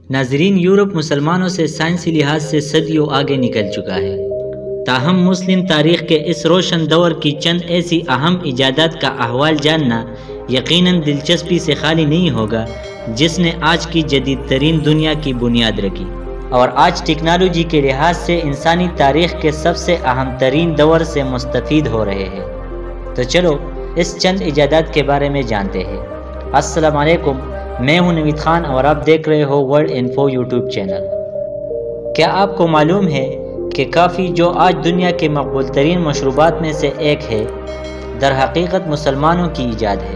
ناظرین، یورپ مسلمانوں سے سائنسی لحاظ سے صدیوں آگے نکل چکا ہے، تاہم مسلم تاریخ کے اس روشن دور کی چند ایسی اہم ایجادات کا احوال جاننا یقیناً دلچسپی سے خالی نہیں ہوگا جس نے آج کی جدید ترین دنیا کی بنیاد رکھی اور آج ٹیکنالوجی کے لحاظ سے انسانی تاریخ کے سب سے اہم ترین دور سے مستفید ہو رہے ہیں۔ تو چلو اس چند ایجادات کے بارے میں جانتے ہیں۔ السلام علیکم، میں ہوں نوید خان اور آپ دیکھ رہے ہو ورلڈ انفو یوٹیوب چینل۔ کیا آپ کو معلوم ہے کہ کافی جو آج دنیا کے مقبول ترین مشروبات میں سے ایک ہے، در حقیقت مسلمانوں کی ایجاد ہے،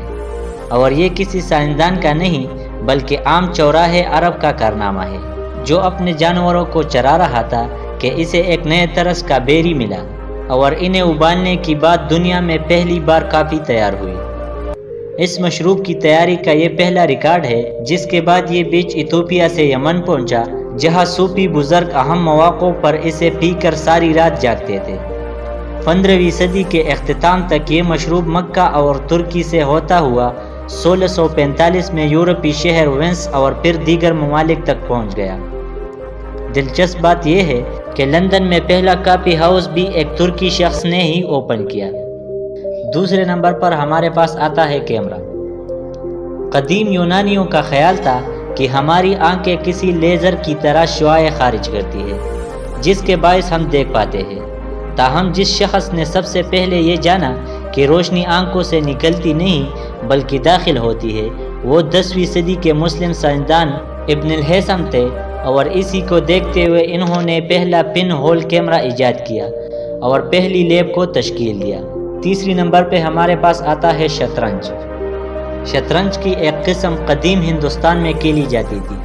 اور یہ کسی سائنسدان کا نہیں بلکہ عام چوراہے عرب کا کارنامہ ہے جو اپنے جانوروں کو چرا رہا تھا کہ اسے ایک نئے طرز کا بیری ملا اور انہیں ابالنے کی بعد دنیا میں پہلی بار کافی تیار ہوئی۔ اس مشروب کی تیاری کا یہ پہلا ریکارڈ ہے، جس کے بعد یہ بیچ ایتھوپیا سے یمن پہنچا، جہاں صوفی بزرگ اہم مواقع پر اسے پی کر ساری رات جاگتے تھے۔ 15ویں صدی کے اختتام تک یہ مشروب مکہ اور ترکی سے ہوتا ہوا 1645 میں یورپی شہر وینس اور پھر دیگر ممالک تک پہنچ گیا۔ دلچسپ بات یہ ہے کہ لندن میں پہلا کافی ہاؤس بھی ایک ترکی شخص نے ہی اوپن کیا۔ دوسرے نمبر پر ہمارے پاس آتا ہے کیمرہ۔ قدیم یونانیوں کا خیال تھا کہ ہماری آنکھیں کسی لیزر کی طرح شعاعیں خارج کرتی ہے جس کے باعث ہم دیکھ پاتے ہیں، تاہم جس شخص نے سب سے پہلے یہ جانا کہ روشنی آنکھوں سے نکلتی نہیں بلکہ داخل ہوتی ہے، وہ 10ویں صدی کے مسلم سائنسدان ابن الہیثم تھے، اور اسی کو دیکھتے ہوئے انہوں نے پہلا پن ہول کیمرہ ایجاد کیا اور پہلی لیب کو تشکیل دیا۔ تیسری نمبر پہ ہمارے پاس آتا ہے شطرنج۔ شطرنج کی ایک قسم قدیم ہندوستان میں کھیلی جاتی تھی،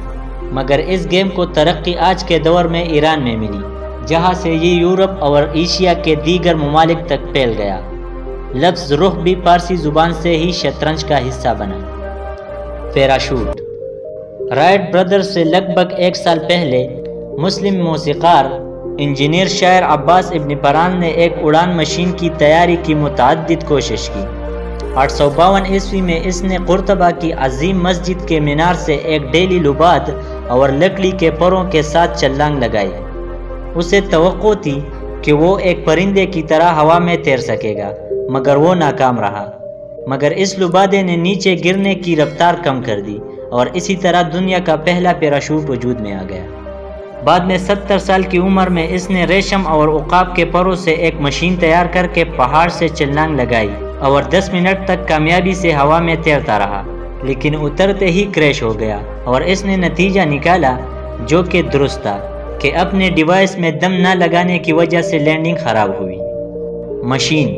مگر اس گیم کو ترقی آج کے دور میں ایران میں ملی، جہاں سے یہ یورپ اور ایشیا کے دیگر ممالک تک پھیل گیا۔ لفظ رخ بھی فارسی زبان سے ہی شطرنج کا حصہ بنا۔ پیراشوٹ۔ رائٹ برادرز سے لگ بھگ 1 سال پہلے مسلم موسیقار انجینئر شاعر عباس ابن پران نے ایک اڑان مشین کی تیاری کی متعدد کوشش کی۔ 852 عیسوی میں اس نے قرطبہ کی عظیم مسجد کے مینار سے ایک ڈیلی لباد اور لکڑی کے پروں کے ساتھ چھلانگ لگائی۔ اسے توقع تھی کہ وہ ایک پرندے کی طرح ہوا میں تیر سکے گا، مگر وہ ناکام رہا۔ مگر اس لبادے نے نیچے گرنے کی رفتار کم کر دی اور اسی طرح دنیا کا پہلا پیراشوٹ وجود میں آ گیا۔ بعد میں 70 سال کی عمر میں اس نے ریشم اور عقاب کے پروں سے ایک مشین تیار کر کے پہاڑ سے چھلانگ لگائی اور 10 منٹ تک کامیابی سے ہوا میں تیرتا رہا، لیکن اترتے ہی کریش ہو گیا، اور اس نے نتیجہ نکالا جو کہ درست تھا کہ اپنے ڈیوائس میں دم نہ لگانے کی وجہ سے لینڈنگ خراب ہوئی۔ مشین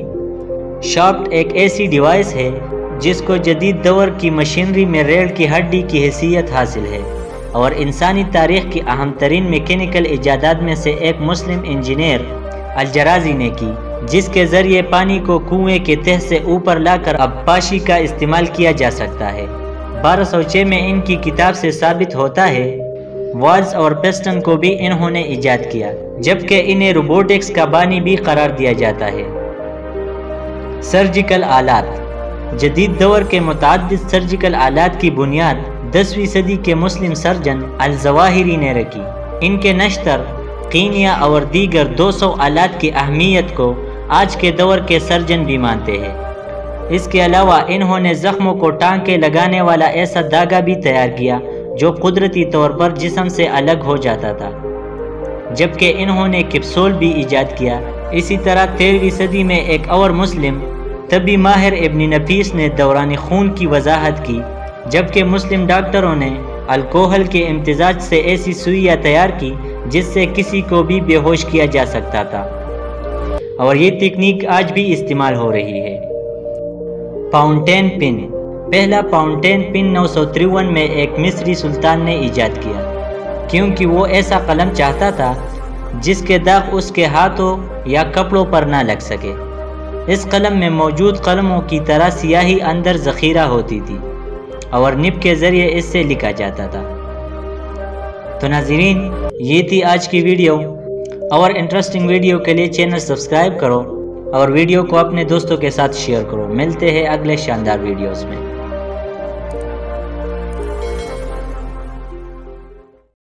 شافٹ ایک ایسی ڈیوائس ہے جس کو جدید دور کی مشینری میں ریڑھ کی ہڈی کی حیثیت حاصل ہے، اور انسانی تاریخ کی اہم ترین میکینیکل ایجادات میں سے ایک مسلم انجینئر الجرازی نے کی، جس کے ذریعے پانی کو کنویں کے تہہ سے اوپر لا کر اب پاشی کا استعمال کیا جا سکتا ہے۔ 1206 میں ان کی کتاب سے ثابت ہوتا ہے۔ والز اور پسٹن کو بھی انہوں نے ایجاد کیا، جبکہ انہیں روبوٹکس کا بانی بھی قرار دیا جاتا ہے۔ سرجیکل آلات۔ جدید دور کے متعدد سرجیکل آلات کی بنیاد 10ویں صدی کے مسلم سرجن الظواہری نے رکھی۔ ان کے نشتر، قینیا اور دیگر 200 آلات کی اہمیت کو آج کے دور کے سرجن بھی مانتے ہیں۔ اس کے علاوہ انہوں نے زخموں کو ٹانکے لگانے والا ایسا دھاگا بھی تیار کیا جو قدرتی طور پر جسم سے الگ ہو جاتا تھا، جبکہ انہوں نے کیپسول بھی ایجاد کیا۔ اسی طرح 13ویں صدی میں ایک اور مسلم طبی ماہر ابن نفیس نے دوران خون کی وضاحت کی، جبکہ مسلم ڈاکٹروں نے الکوہل کے امتزاج سے ایسی سوئیاں تیار کی جس سے کسی کو بھی بے ہوش کیا جا سکتا تھا، اور یہ تکنیک آج بھی استعمال ہو رہی ہے۔ فاؤنٹین پن۔ پہلا فاؤنٹین پن 953 میں ایک مصری سلطان نے ایجاد کیا، کیونکہ وہ ایسا قلم چاہتا تھا جس کے داغ اس کے ہاتھوں یا کپڑوں پر نہ لگ سکے۔ اس قلم میں موجود قلموں کی طرح سیاہی اندر ذخیرہ ہوتی تھی اور نب کے ذریعے اس سے لکھا جاتا تھا۔ تو ناظرین، یہ تھی آج کی ویڈیو، اور انٹرسٹنگ ویڈیو کے لیے چینل سبسکرائب کرو اور ویڈیو کو اپنے دوستوں کے ساتھ شیئر کرو۔ ملتے ہیں اگلے شاندار ویڈیوز میں۔